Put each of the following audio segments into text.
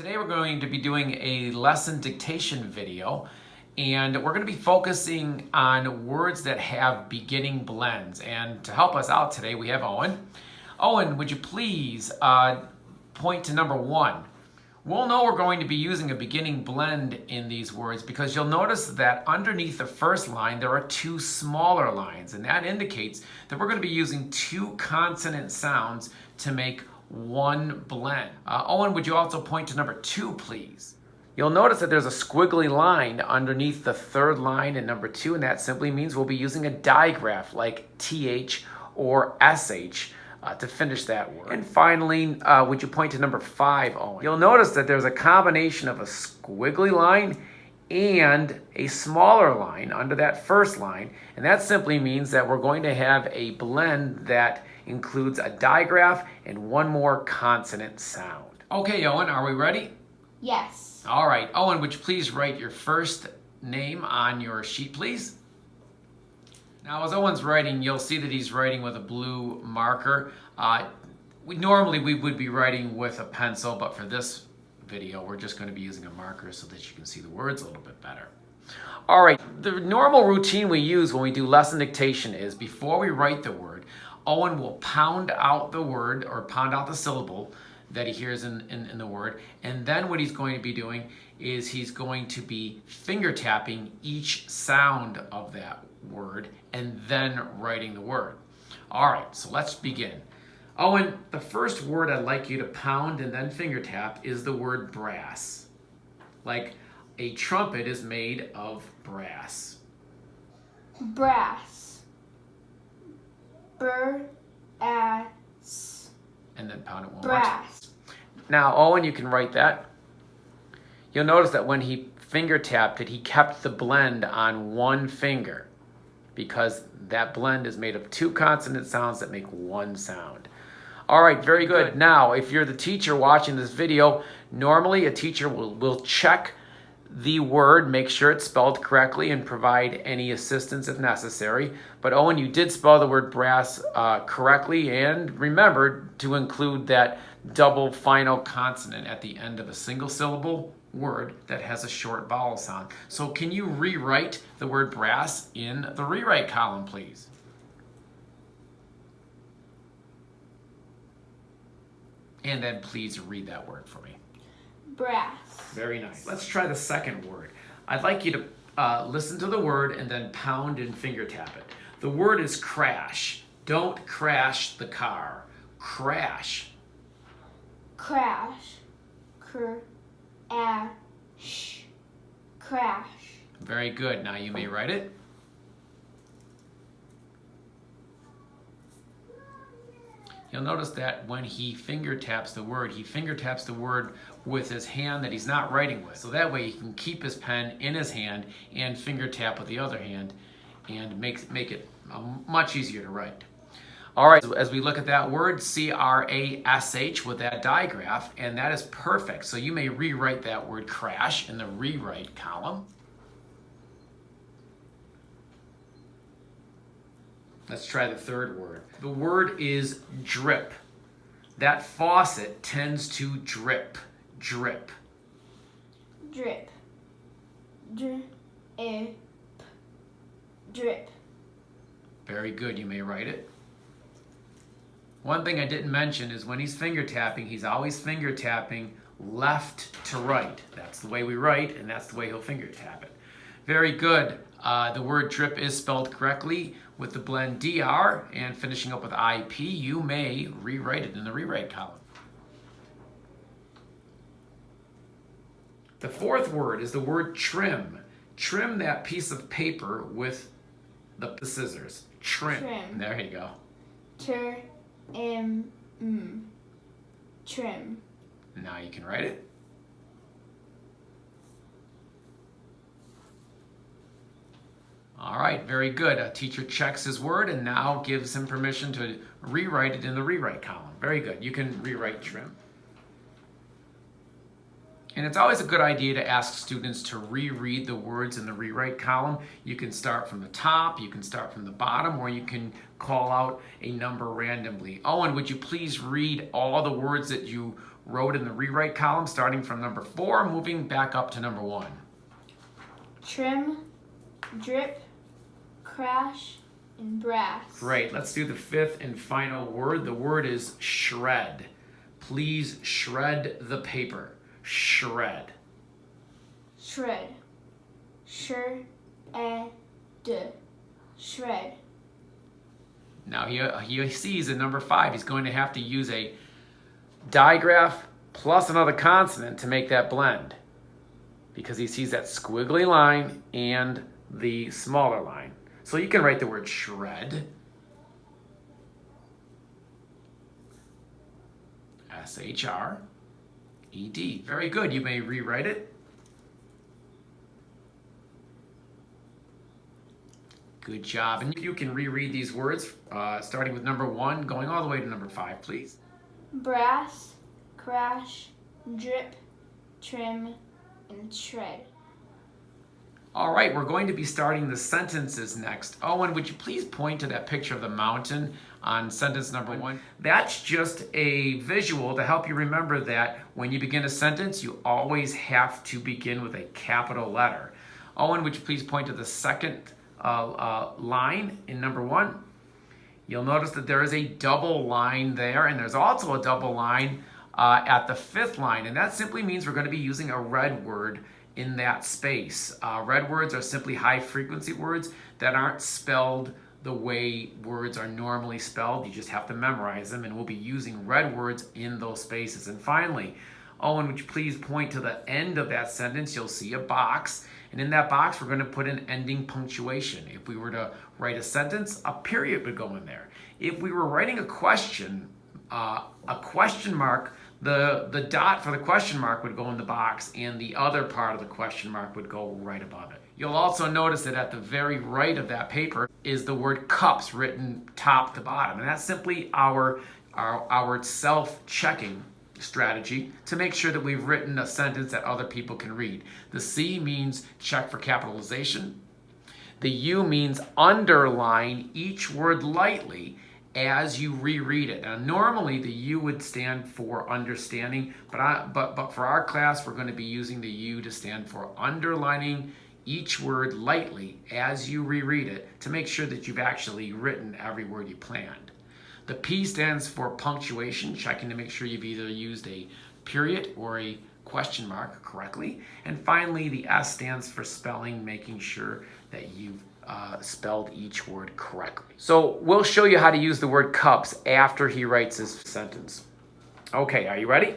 Today we're going to be doing a lesson dictation video, and we're going to be focusing on words that have beginning blends. And to help us out today, we have Owen. Owen, would you please point to number 1? We'll know we're going to be using a beginning blend in these words because you'll notice that underneath the first line there are 2 smaller lines, and that indicates that we're going to be using 2 consonant sounds to make one blend. Owen, would you also point to number 2, please? You'll notice that there's a squiggly line underneath the third line in number 2, and that simply means we'll be using a digraph like TH or SH to finish that word. And finally, would you point to number 5, Owen? You'll notice that there's a combination of a squiggly line and a smaller line under that first line, and that simply means that we're going to have a blend that includes a digraph and one more consonant sound. Okay, Owen, are we ready? Yes. All right, Owen, would you please write your first name on your sheet, please? Now, as Owen's writing, you'll see that he's writing with a blue marker. Normally we would be writing with a pencil, but for this video, we're just going to be using a marker so that you can see the words a little bit better. All right, the normal routine we use when we do lesson dictation is before we write the word, Owen will pound out the word or pound out the syllable that he hears in the word, and then what he's going to be doing is he's going to be finger tapping each sound of that word and then writing the word. All right, so let's begin. Owen, the first word I'd like you to pound and then finger tap is the word brass. Like a trumpet is made of brass. Brass. Brass. And then pound it one more Brass. time. Now, Owen, you can write that. You'll notice that when he finger tapped it, he kept the blend on one finger because that blend is made of 2 consonant sounds that make one sound. All right, very good. Now, if you're the teacher watching this video, normally a teacher will check the word, make sure it's spelled correctly, and provide any assistance if necessary. But Owen, you did spell the word brass correctly, and remember to include that double final consonant at the end of a single syllable word that has a short vowel sound. So can you rewrite the word brass in the rewrite column, please? And then please read that word for me. Brass. Very nice. Let's try the second word. I'd like you to listen to the word and then pound and finger tap it. The word is crash. Don't crash the car. Crash. Crash. Crash. Crash. Very good. Now you may write it. You'll notice that when he finger taps the word, he finger taps the word with his hand that he's not writing with. So that way he can keep his pen in his hand and finger tap with the other hand and make it much easier to write. All right, so as we look at that word, C-R-A-S-H with that digraph, and that is perfect. So you may rewrite that word crash in the rewrite column. Let's try the third word. The word is drip. That faucet tends to drip. Drip. Drip. Drip. Drip. Very good. You may write it. One thing I didn't mention is when he's finger tapping, he's always finger tapping left to right. That's the way we write, and that's the way he'll finger tap it. Very good. The word drip is spelled correctly with the blend DR and finishing up with IP. You may rewrite it in the rewrite column. The fourth word is the word trim. Trim that piece of paper with the scissors. Trim. Trim. There you go. Trim. Now you can write it. All right, very good. A teacher checks his word and now gives him permission to rewrite it in the rewrite column. Very good. You can rewrite trim. And it's always a good idea to ask students to reread the words in the rewrite column. You can start from the top, you can start from the bottom, or you can call out a number randomly. Owen, would you please read all the words that you wrote in the rewrite column, starting from number 4, moving back up to number 1. Trim, drip, crash, and brass. Great. Let's do the 5th and final word. The word is shred. Please shred the paper. Shred. Shred. Shred. Shred. Now he sees in number 5 he's going to have to use a digraph plus another consonant to make that blend, because he sees that squiggly line and the smaller line. So you can write the word shred. S-H-R-E-D. Very good. You may rewrite it. Good job. And you can reread these words, starting with number 1, going all the way to number 5, please. Brass, crash, drip, trim, and shred. All right, we're going to be starting the sentences next. Owen, would you please point to that picture of the mountain on sentence number 1? That's just a visual to help you remember that when you begin a sentence, you always have to begin with a capital letter. Owen, would you please point to the second line in number 1? You'll notice that there is a double line there, and there's also a double line at the 5th line, and that simply means we're going to be using a red word in that space. Red words are simply high-frequency words that aren't spelled the way words are normally spelled. You just have to memorize them, and we'll be using red words in those spaces. And finally, Owen, would you please point to the end of that sentence? You'll see a box, and in that box, we're going to put an ending punctuation. If we were to write a sentence, a period would go in there. If we were writing a question mark, the dot for the question mark would go in the box, and the other part of the question mark would go right above it. You'll also notice that at the very right of that paper is the word cups written top to bottom, and that's simply our self-checking strategy to make sure that we've written a sentence that other people can read. The C means check for capitalization. The U means underline each word lightly as you reread it. Now, normally the U would stand for understanding, but for our class, we're going to be using the U to stand for underlining each word lightly as you reread it to make sure that you've actually written every word you planned. The P stands for punctuation, checking to make sure you've either used a period or a question mark correctly. And finally, the S stands for spelling, making sure that you've spelled each word correctly. So we'll show you how to use the word cups after he writes his sentence. Okay, are you ready?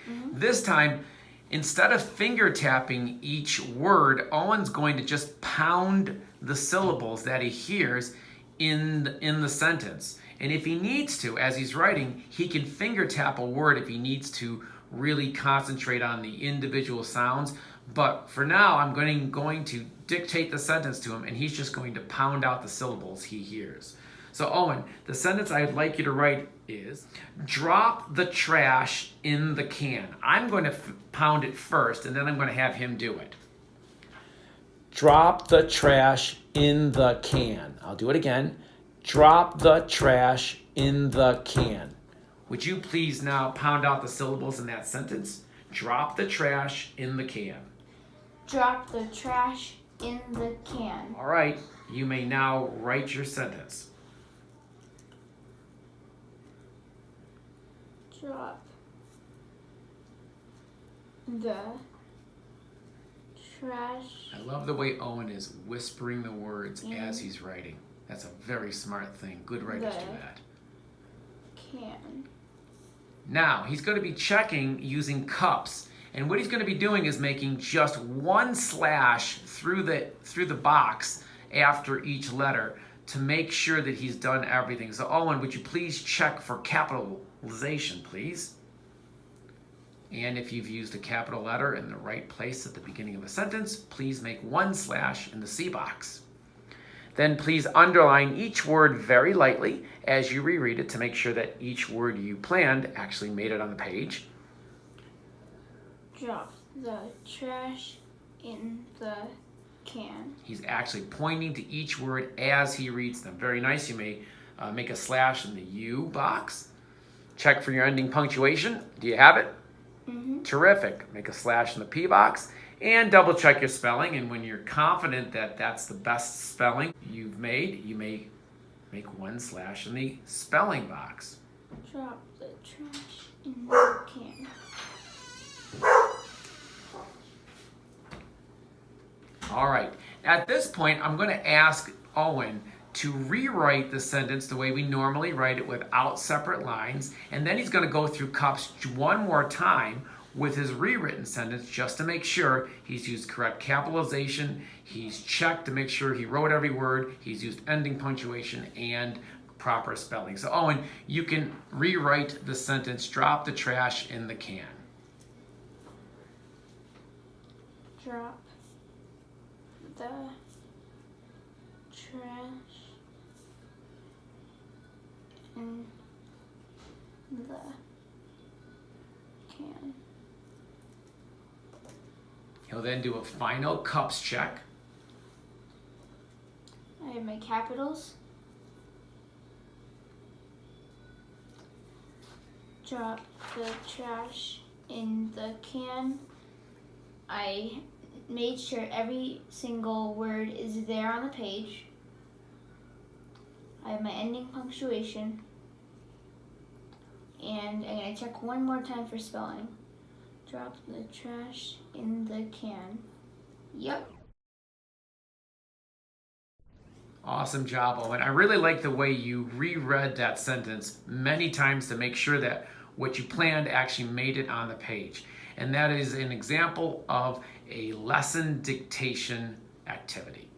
Mm-hmm. This time, instead of finger tapping each word, Owen's going to just pound the syllables that he hears in the sentence. And if he needs to, as he's writing, he can finger tap a word if he needs to really concentrate on the individual sounds. But for now, I'm going to dictate the sentence to him, and he's just going to pound out the syllables he hears. So Owen, the sentence I'd like you to write is, drop the trash in the can. I'm going to pound it first, and then I'm going to have him do it. Drop the trash in the can. I'll do it again. Drop the trash in the can. Would you please now pound out the syllables in that sentence? Drop the trash in the can. Drop the trash in the can. All right, you may now write your sentence. Drop the trash. I love the way Owen is whispering the words as he's writing. That's a very smart thing. Good writers do that. Can. Now, he's going to be checking using cups. And what he's going to be doing is making just one slash through the box after each letter to make sure that he's done everything. So Owen, would you please check for capitalization, please? And if you've used a capital letter in the right place at the beginning of a sentence, please make one slash in the C box. Then please underline each word very lightly as you reread it to make sure that each word you planned actually made it on the page. Drop the trash in the can. He's actually pointing to each word as he reads them. Very nice. You may make a slash in the U box. check for your ending punctuation. Do you have it? Mm-hmm. Terrific. Make a slash in the P box and double check your spelling. And when you're confident that that's the best spelling you've made, you may make one slash in the spelling box. Drop the trash in the can. All right. At this point, I'm going to ask Owen to rewrite the sentence the way we normally write it without separate lines. And then he's going to go through cups one more time with his rewritten sentence just to make sure he's used correct capitalization, he's checked to make sure he wrote every word, he's used ending punctuation and proper spelling. So Owen, you can rewrite the sentence, drop the trash in the can. Drop the trash in the can. He'll then do a final cups check. I have my capitals. Drop the trash in the can. I made sure every single word is there on the page. I have my ending punctuation. And I'm going to check one more time for spelling. Drop the trash in the can. Yep. Awesome job, Owen. I really like the way you reread that sentence many times to make sure that what you planned actually made it on the page. And that is an example of a lesson dictation activity.